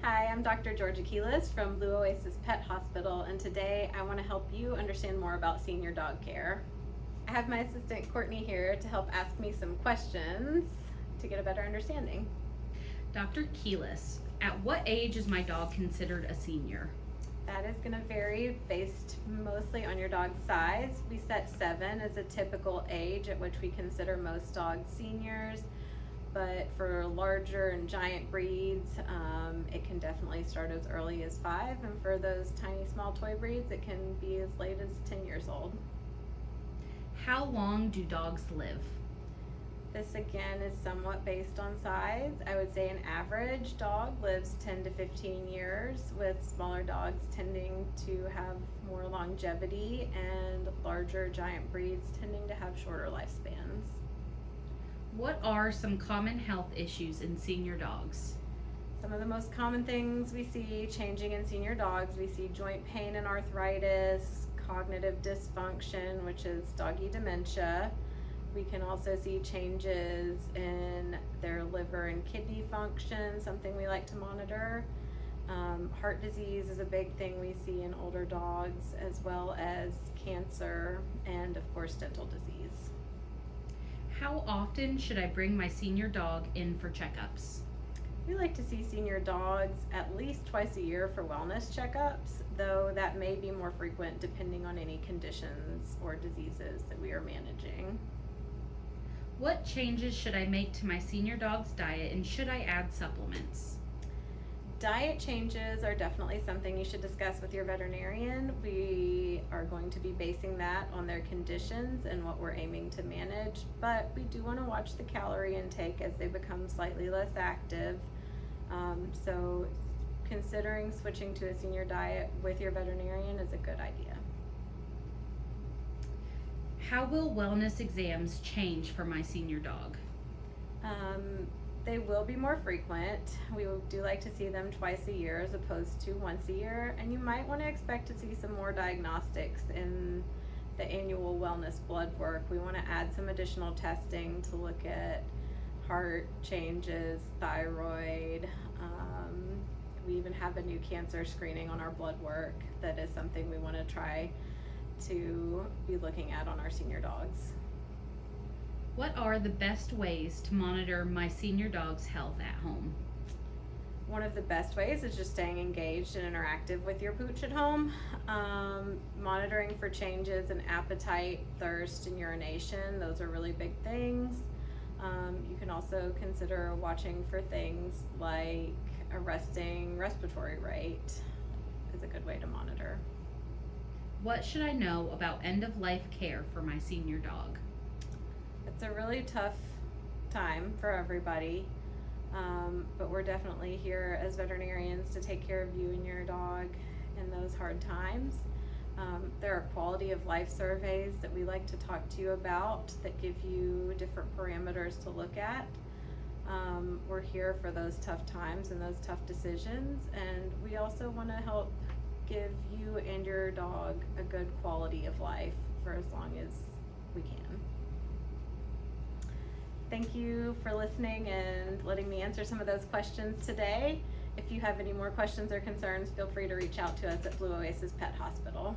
Hi, I'm Dr. Georgia Quiles from Blue Oasis Pet Hospital, and today I want to help you understand more about senior dog care. I have my assistant Courtney here to help ask me some questions to get a better understanding. Dr. Quiles, at what age is my dog considered a senior? That is going to vary based mostly on your dog's size. We set 7 as a typical age at which we consider most dogs seniors. But for larger and giant breeds, it can definitely start as early as 5, and for those tiny small toy breeds, it can be as late as 10 years old. How long do dogs live? This again is somewhat based on size. I would say an average dog lives 10 to 15 years, with smaller dogs tending to have more longevity and larger giant breeds tending to have shorter lifespans. What are some common health issues in senior dogs? Some of the most common things we see changing in senior dogs, we see joint pain and arthritis, cognitive dysfunction, which is doggy dementia. We can also see changes in their liver and kidney function, something we like to monitor. Heart disease is a big thing we see in older dogs, as well as cancer and, of course, dental disease. How often should I bring my senior dog in for checkups? We like to see senior dogs at least twice a year for wellness checkups, though that may be more frequent depending on any conditions or diseases that we are managing. What changes should I make to my senior dog's diet, and should I add supplements? Diet changes are definitely something you should discuss with your veterinarian. We are going to be basing that on their conditions and what we're aiming to manage, but we do want to watch the calorie intake as they become slightly less active. So considering switching to a senior diet with your veterinarian is a good idea. How will wellness exams change for my senior dog? They will be more frequent. We do like to see them twice a year as opposed to once a year, and you might want to expect to see some more diagnostics in the annual wellness blood work. We want to add some additional testing to look at heart changes, thyroid. We even have a new cancer screening on our blood work that is something we want to try to be looking at on our senior dogs. What are the best ways to monitor my senior dog's health at home? One of the best ways is just staying engaged and interactive with your pooch at home. Monitoring for changes in appetite, thirst, and urination. Those are really big things. You can also consider watching for things like a resting respiratory rate is a good way to monitor. What should I know about end-of-life care for my senior dog? It's a really tough time for everybody, but we're definitely here as veterinarians to take care of you and your dog in those hard times. There are quality of life surveys that we like to talk to you about that give you different parameters to look at. We're here for those tough times and those tough decisions, and we also want to help give you and your dog a good quality of life for as long as we can. Thank you for listening and letting me answer some of those questions today. If you have any more questions or concerns, feel free to reach out to us at Blue Oasis Pet Hospital.